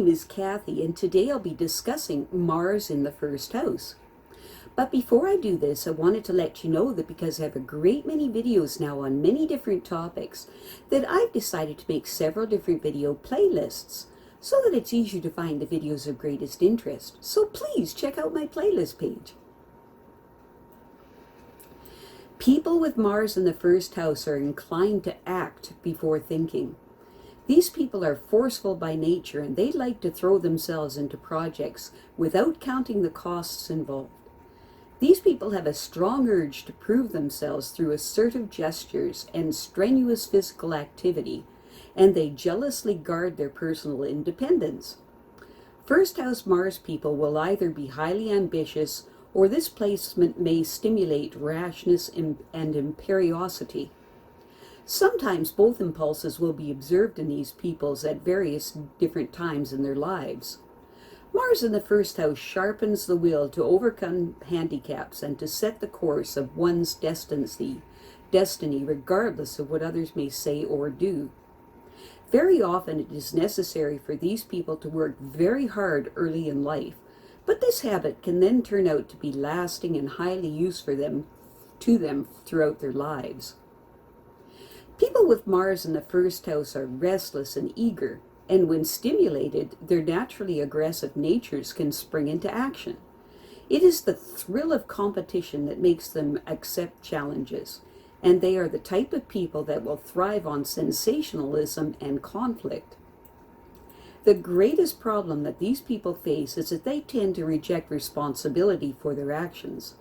name is Kathy, and today I'll be discussing Mars in the first house. But before I do this, I wanted to let you know that because I have a great many videos now on many different topics, that I've decided to make several different video playlists so that it's easier to find the videos of greatest interest. So please check out my playlist page. People with Mars in the first house are inclined to act before thinking. These people are forceful by nature, and they like to throw themselves into projects without counting the costs involved. These people have a strong urge to prove themselves through assertive gestures and strenuous physical activity, and they jealously guard their personal independence. First house Mars people will either be highly ambitious, or this placement may stimulate rashness and imperiosity. Sometimes both impulses will be observed in these peoples at various different times in their lives. Mars in the first house sharpens the will to overcome handicaps and to set the course of one's destiny regardless of what others may say or do. Very often it is necessary for these people to work very hard early in life, but this habit can then turn out to be lasting and highly useful to them throughout their lives. People with Mars in the first house are restless and eager, and when stimulated, their naturally aggressive natures can spring into action. It is the thrill of competition that makes them accept challenges, and they are the type of people that will thrive on sensationalism and conflict. The greatest problem that these people face is that they tend to reject responsibility for their actions.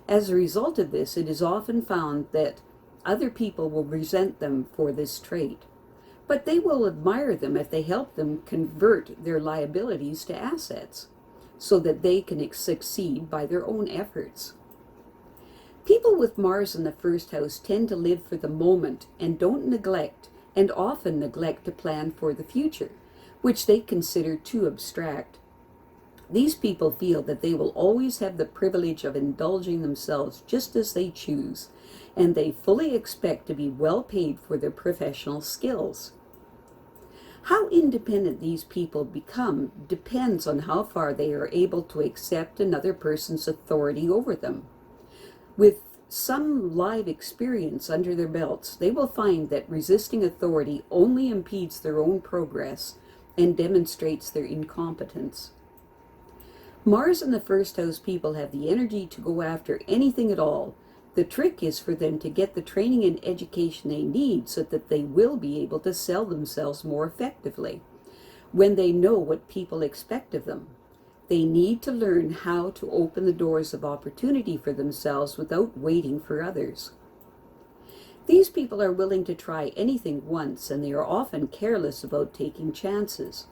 As a result of this, it is often found that other people will resent them for this trait, but they will admire them if they help them convert their liabilities to assets, so that they can succeed by their own efforts. People with Mars in the first house tend to live for the moment and often neglect to plan for the future, which they consider too abstract. These people feel that they will always have the privilege of indulging themselves just as they choose, and they fully expect to be well paid for their professional skills. How independent these people become depends on how far they are able to accept another person's authority over them. With some live experience under their belts, they will find that resisting authority only impedes their own progress and demonstrates their incompetence. Mars in the first house people have the energy to go after anything at all. The trick is for them to get the training and education they need so that they will be able to sell themselves more effectively when they know what people expect of them. They need to learn how to open the doors of opportunity for themselves without waiting for others. These people are willing to try anything once, and they are often careless about taking chances.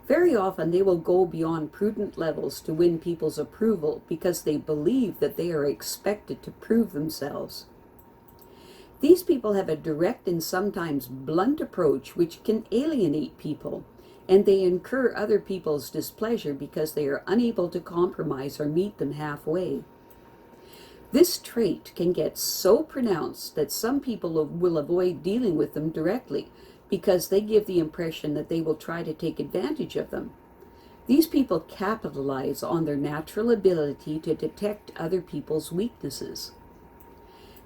Very often they will go beyond prudent levels to win people's approval because they believe that they are expected to prove themselves. These people have a direct and sometimes blunt approach which can alienate people, and they incur other people's displeasure because they are unable to compromise or meet them halfway. This trait can get so pronounced that some people will avoid dealing with them directly because they give the impression that they will try to take advantage of them. These people capitalize on their natural ability to detect other people's weaknesses.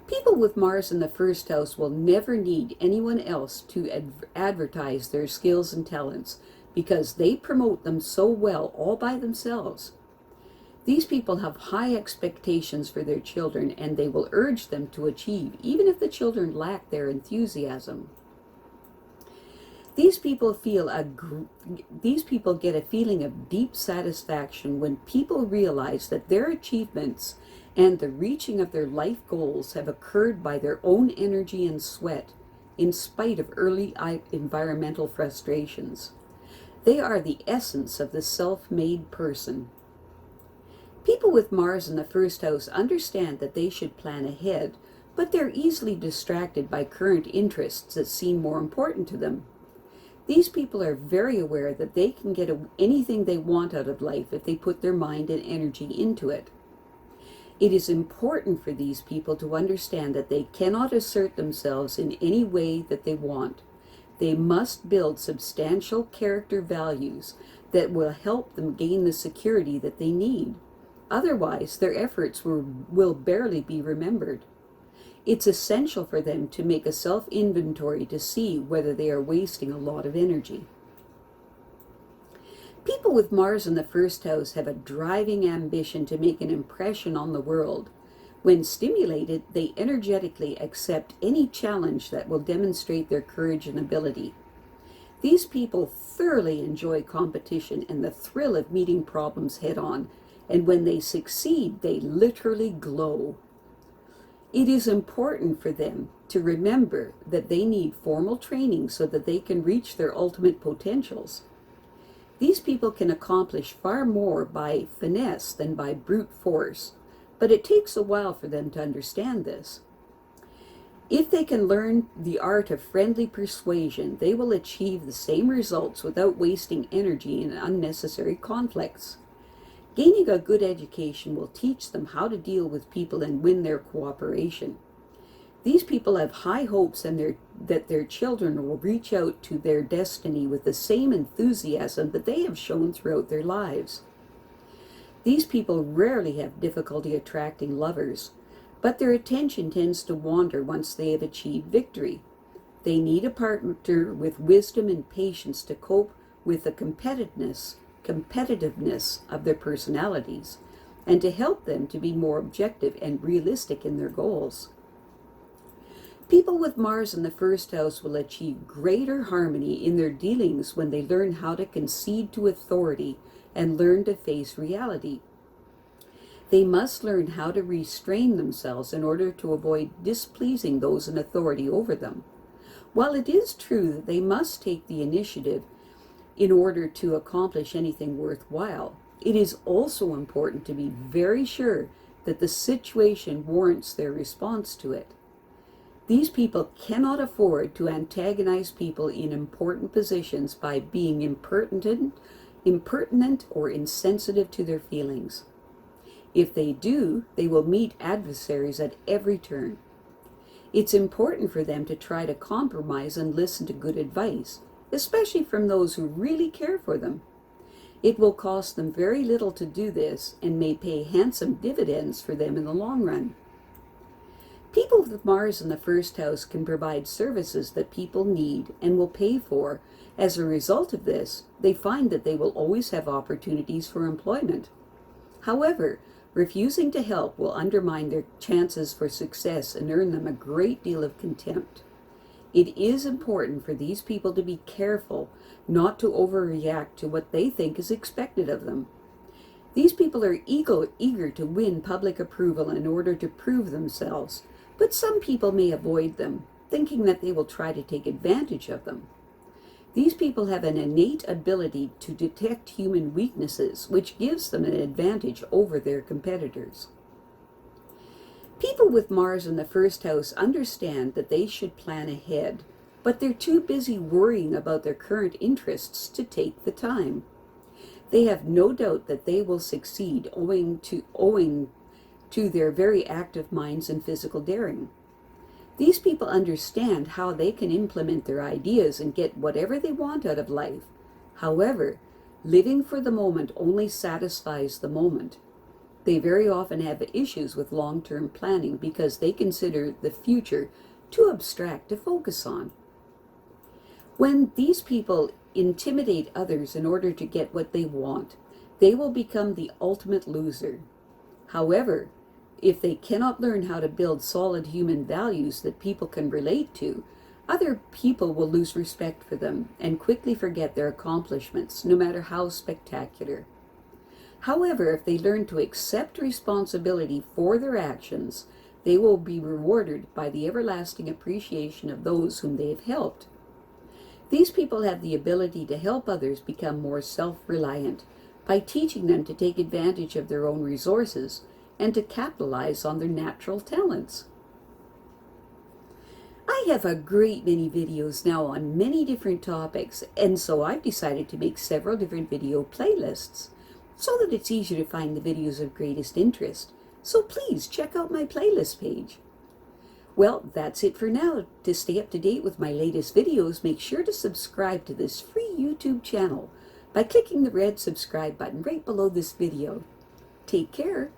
People with Mars in the first house will never need anyone else to advertise their skills and talents because they promote them so well all by themselves. These people have high expectations for their children, and they will urge them to achieve, even if the children lack their enthusiasm. These people get a feeling of deep satisfaction when people realize that their achievements and the reaching of their life goals have occurred by their own energy and sweat, in spite of early environmental frustrations. They are the essence of the self-made person. People with Mars in the first house understand that they should plan ahead, but they're easily distracted by current interests that seem more important to them. These people are very aware that they can get anything they want out of life if they put their mind and energy into it. It is important for these people to understand that they cannot assert themselves in any way that they want. They must build substantial character values that will help them gain the security that they need. Otherwise, their efforts will barely be remembered. It's essential for them to make a self-inventory to see whether they are wasting a lot of energy. People with Mars in the first house have a driving ambition to make an impression on the world. When stimulated, they energetically accept any challenge that will demonstrate their courage and ability. These people thoroughly enjoy competition and the thrill of meeting problems head-on, and when they succeed, they literally glow. It is important for them to remember that they need formal training so that they can reach their ultimate potentials. These people can accomplish far more by finesse than by brute force, but it takes a while for them to understand this. If they can learn the art of friendly persuasion, they will achieve the same results without wasting energy in unnecessary conflicts. Gaining a good education will teach them how to deal with people and win their cooperation. These people have high hopes that their children will reach out to their destiny with the same enthusiasm that they have shown throughout their lives. These people rarely have difficulty attracting lovers, but their attention tends to wander once they have achieved victory. They need a partner with wisdom and patience to cope with the competitiveness of their personalities, and to help them to be more objective and realistic in their goals. People with Mars in the first house will achieve greater harmony in their dealings when they learn how to concede to authority and learn to face reality. They must learn how to restrain themselves in order to avoid displeasing those in authority over them. While it is true that they must take the initiative in order to accomplish anything worthwhile, it is also important to be very sure that the situation warrants their response to it. These people cannot afford to antagonize people in important positions by being impertinent or insensitive to their feelings. If they do, they will meet adversaries at every turn. It's important for them to try to compromise and listen to good advice, especially from those who really care for them. It will cost them very little to do this and may pay handsome dividends for them in the long run. People with Mars in the first house can provide services that people need and will pay for. As a result of this, they find that they will always have opportunities for employment. However, refusing to help will undermine their chances for success and earn them a great deal of contempt. It is important for these people to be careful not to overreact to what they think is expected of them. These people are eager to win public approval in order to prove themselves, but some people may avoid them, thinking that they will try to take advantage of them. These people have an innate ability to detect human weaknesses, which gives them an advantage over their competitors. People with Mars in the first house understand that they should plan ahead, but they're too busy worrying about their current interests to take the time. They have no doubt that they will succeed owing to their very active minds and physical daring. These people understand how they can implement their ideas and get whatever they want out of life. However, living for the moment only satisfies the moment. They very often have issues with long-term planning because they consider the future too abstract to focus on. When these people intimidate others in order to get what they want, they will become the ultimate loser. However, if they cannot learn how to build solid human values that people can relate to, other people will lose respect for them and quickly forget their accomplishments, no matter how spectacular. However, if they learn to accept responsibility for their actions, they will be rewarded by the everlasting appreciation of those whom they have helped. These people have the ability to help others become more self-reliant by teaching them to take advantage of their own resources and to capitalize on their natural talents. I have a great many videos now on many different topics, and so I've decided to make several different video playlists so that it's easier to find the videos of greatest interest. So please check out my playlist page. Well, that's it for now. To stay up to date with my latest videos, make sure to subscribe to this free YouTube channel. by clicking the red subscribe button right below this video. Take care.